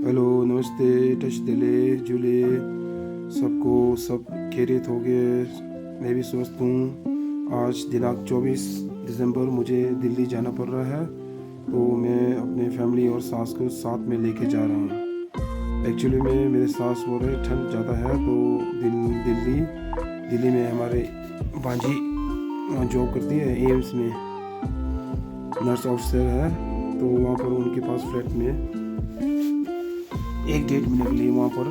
Hello, नमस्ते, touch दिले जुले सबको, सब खैरियत हो गए। मैं भी स्वस्थ हूँ। आज दिनांक 24 दिसंबर मुझे दिल्ली जाना पड़ रहा है, तो मैं अपने फैमिली और सास को साथ में लेके जा रहा हूँ। एक्चुअली में मेरे सास बोल रहे ठंड ज़्यादा है, तो दिल्ली में हमारे भांजी वहाँ जॉब करती है, एम्स में नर्स ऑफिसर है, तो वहाँ पर उनके पास फ्लैट में 1-1.5 महीने के लिए वहाँ पर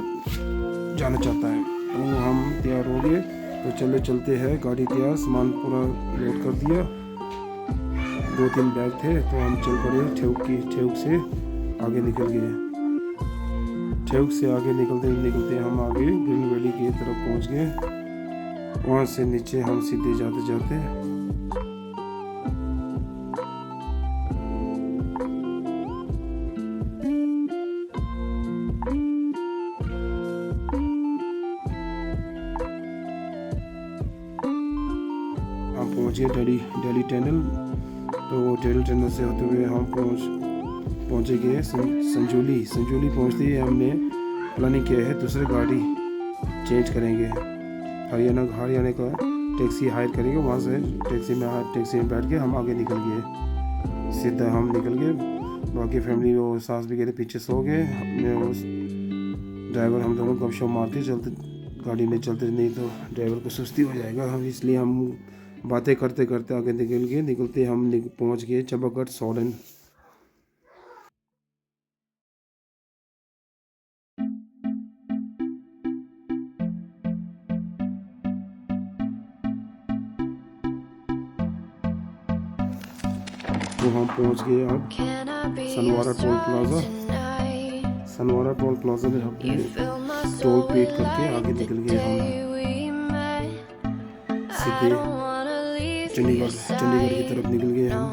जाना चाहता है। तो हम तैयार हो गए, तो चलते हैं। गाड़ी तैयार, सामान पूरा लोड कर दिया। 2-3 बैग थे, तो हम चल पड़े। ठेउक से आगे निकल गए। ठेउक से आगे निकलते हम आगे ग्रीन वैली की तरफ पहुँच गए। वहाँ से नीचे हम सीधे जाते हम पहुँच गए दिल्ली टनल। तो दिल्ली टनल से होते हुए हम पहुँचे गए संजौली। पहुँचते ही हमने प्लानिंग किया है दूसरी गाड़ी चेंज करेंगे। हरियाणा का टैक्सी हायर करेंगे। वहाँ से टैक्सी में बैठ के हम आगे निकल गए। सीधा हम निकल गए। बाकी फैमिली और सास भी गए पीछे सो गए। मैं और ड्राइवर हम दोनों गपशप मारते चलते, गाड़ी में चलते, नहीं तो ड्राइवर को सुस्ती हो जाएगा। हम इसलिए हम बातें करते आगे निकलते हम पहुंच गए चंपागढ़ सोलन। तो हम पहुंच गए अब सनवारा टोल प्लाजा में हमने टोल पेड करके आगे निकल गए। हम सीधे चंडीगढ़ की तरफ निकल गए। हम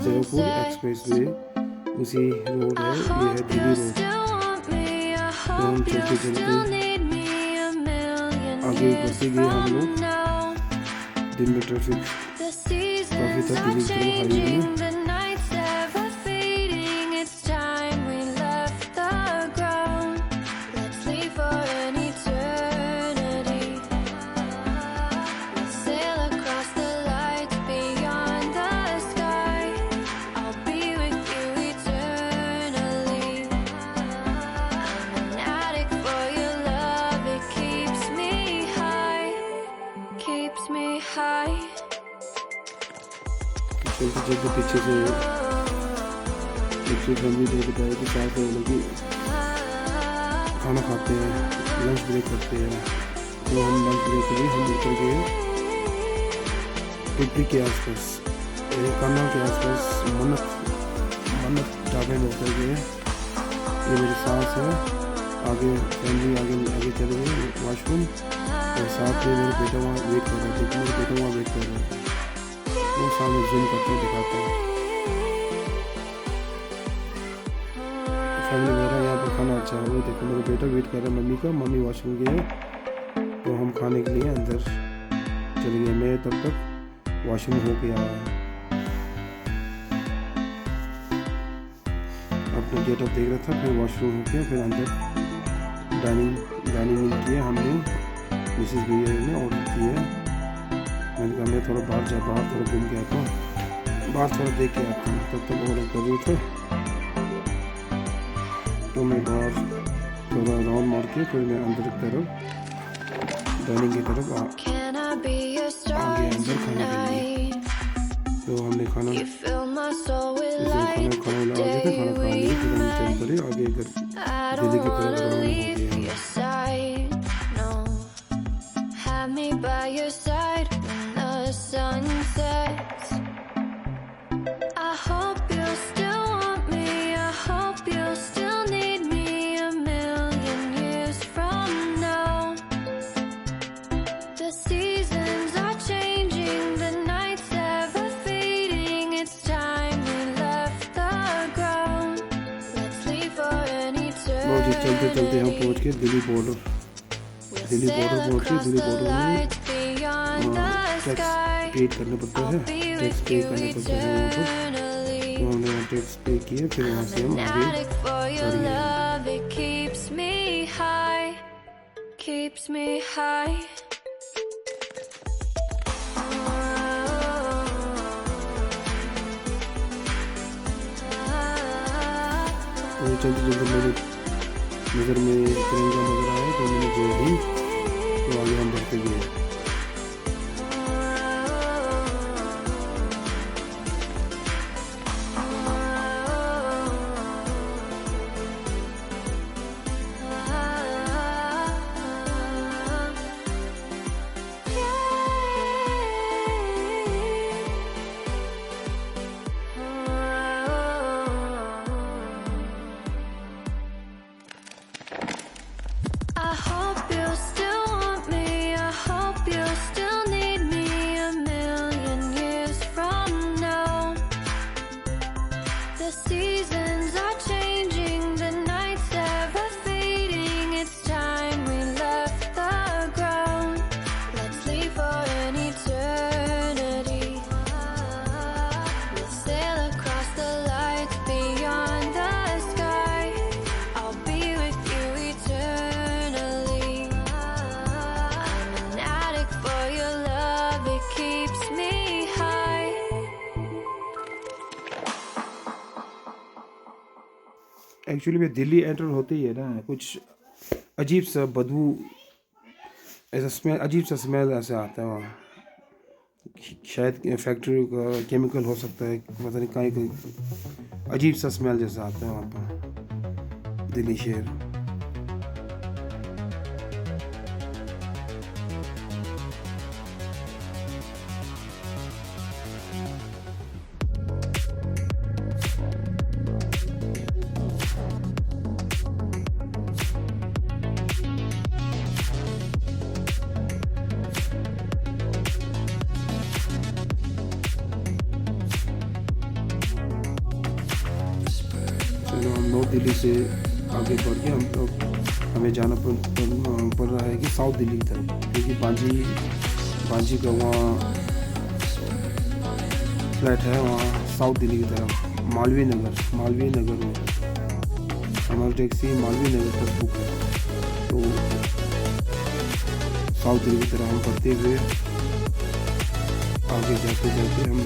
जयपुर एक्सप्रेस वे उसी रोड है, ये है दिल्ली रोड। तो हम चलते आगे बढ़ते गए हम लोग। दिन में ट्रैफिक काफ़ी था दिल्ली की हाईवे में। चलते पीछे से फैमिली ने बताया कि साथ में लोग खाना खाते हैं, लंच ब्रेक करते हैं। तो हम लंच ब्रेक के लिए हम निकल गए टिप्पी के आसपास, कान्हा के आसपास मन्नत ढाबे में उतर गए। ये मेरी सास है, आगे फैमिली आगे चले गए वॉशरूम, और साथ में मेरे बेटा वहाँ वेट कर रहे थे। वो सामने जूम करके दिखाता है। फैमिली मेरा यहाँ पर खाना अच्छा है। वो देखो मेरा बेटा वेट कर रहा है मम्मी का। मम्मी वॉशरूम गए, तो हम खाने के लिए अंदर चले गए। मैं तब तक वॉशरूम हो के आया। अपना गेटअप देख रहा था, फिर वॉशरूम हो गया, फिर अंदर डाइनिंग किया हमने। मिसेस भैया ने ऑर्डर किया। मैंने कहा मैं थोड़ा बाहर थोड़ा घूम के आता हूँ, बाहर थोड़ा देख के आता हूँ। तब तक ऑर्डर कर रहे थे, तो मैं बाहर थोड़ा राउंड मार के फिर मैं अंदर की तरफ डाइनिंग की तरफ आगे अंदर खाने के लिए। तो हमने खाना लगा दिया था, खाना खा लिया। फिर हम चल पड़े आगे दिल्ली की तरफ राउंड हो गए। चलते हम पहुँच के दिल्ली बॉर्डर पहुँच के दिल्ली बॉर्डर में टैक्स पे करने पड़ते हैं वहाँ पर। तो हमने टैक्स पे किए, फिर वहाँ से हम आगे बढ़ गए। Keeps me high. तो चलते चलते मेरे नज़र में तिरंगा नज़र आया, तो मैंने जो ही तो आगे हम बढ़ते गए। I hope you still want me. I hope you still need me 1,000,000 years from now. The seasons are changing, the nights ever fading. It's time we left the ground. Let's leave for an eternity. We'll sail across the lights beyond the sky. I'll be with you eternally. I'm an addict for your love, it keeps me high. Actually में Delhi enter होते ही है ना, कुछ अजीब सा बदबू, ऐसा smell, अजीब सा स्मेल ऐसा आता है वहाँ। शायद फैक्ट्री का केमिकल हो सकता है, पता नहीं कहीं कोई अजीब सा स्मेल जैसा आता है वहाँ पर दिल्ली शहर। चलो हम नॉर्थ दिल्ली से आगे बढ़ के हम लोग, हमें जाना पड़ रहा है कि साउथ दिल्ली की तरफ, क्योंकि बांजी का वहाँ फ्लैट है, वहाँ साउथ दिल्ली की तरफ मालवीय नगर में। हमारी टैक्सी मालवीय नगर तक बुक है, तो साउथ दिल्ली की तरफ हम बढ़ते हुए आगे जाते जाते हम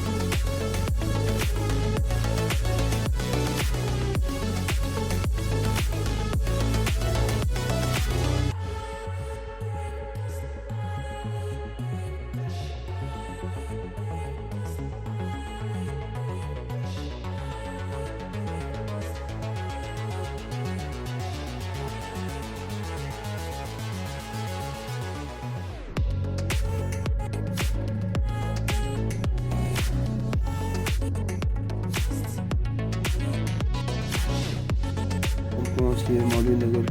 पहुँच गए मालवीय नगर।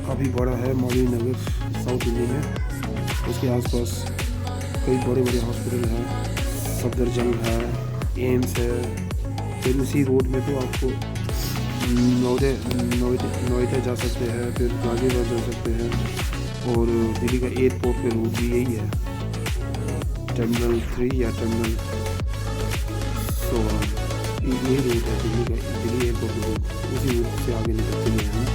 काफ़ी बड़ा है मालवीय नगर साउथ दिल्ली में। उसके आसपास कई बड़े बड़े हॉस्पिटल हैं, सफदरजंग है, एम्स है। फिर उसी रोड में तो आपको नोएडा जा सकते हैं, फिर गाजियाबाद जा सकते हैं, और दिल्ली का एयरपोर्ट पे रूट भी यही है, टर्मिनल 3 या टर्मिनल 16। यही रूट है दिल्ली एयरपोर्ट का रूट, उसी रूट से आगे निकलते हैं हम।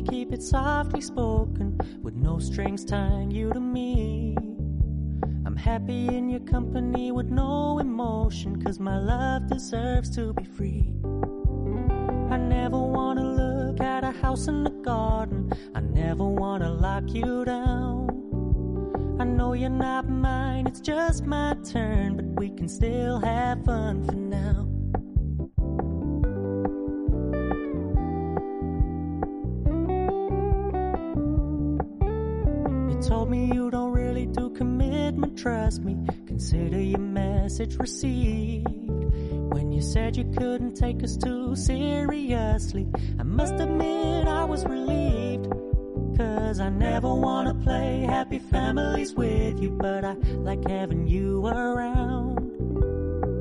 Keep it softly spoken, with no strings tying you to me. I'm happy in your company with no emotion, 'cause my love deserves to be free. I never wanna look at a house in the garden, I never wanna lock you down. I know you're not mine, it's just my turn, but we can still have fun for now. Told me you don't really do commitment, trust me. Consider your message received. When you said you couldn't take us too seriously, I must admit I was relieved. 'Cause I never wanna play happy families with you, but I like having you around.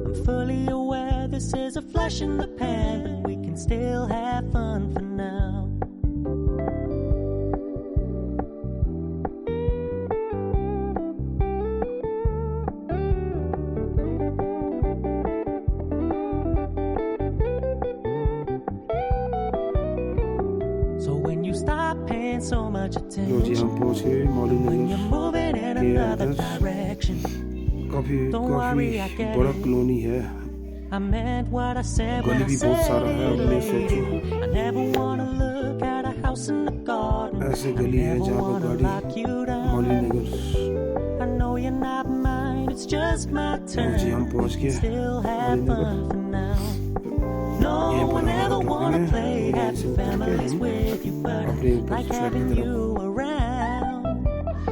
I'm fully aware this is a flash in the pan, but we can still have fun for now. So when you stop paying so much लो जी हम attention, पहुंच गए मौली when you're Nagar moving in के another अंदर। direction, काफी Don't worry, I काफी get बड़ा it. Colony है। I meant what I said when गली I भी बहुत सारा है, said हमने it. सोचो I never wanna look at a house in the garden. ऐसे I गली है never जहाँ पर wanna गाड़ी lock you Mauli down. Nagar. I know you're not mine, it's just my turn. जी हम पहुंच We can गए still have Mauli fun Nagar. for now. No यहाँ पर one ever हमारा wanna टोकन है, play यहाँ happy से उतर के families हम with you, but अपने I ऊपर like फ्लैट having की you तरफ around.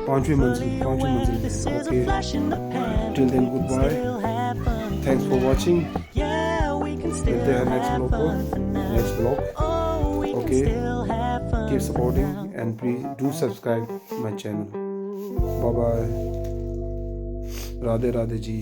पांचवी Fully aware मंजिल this है। is a okay flash in the pan, Till then, we can goodbye. still have fun for thanks for now. Watching. Yeah, we can still मिलते हैं next have blog को, fun for now. Next blog. Oh, we can Okay. still have fun Keep for supporting now. and please do subscribe my channel. Bye bye. Radhe Radhe ji.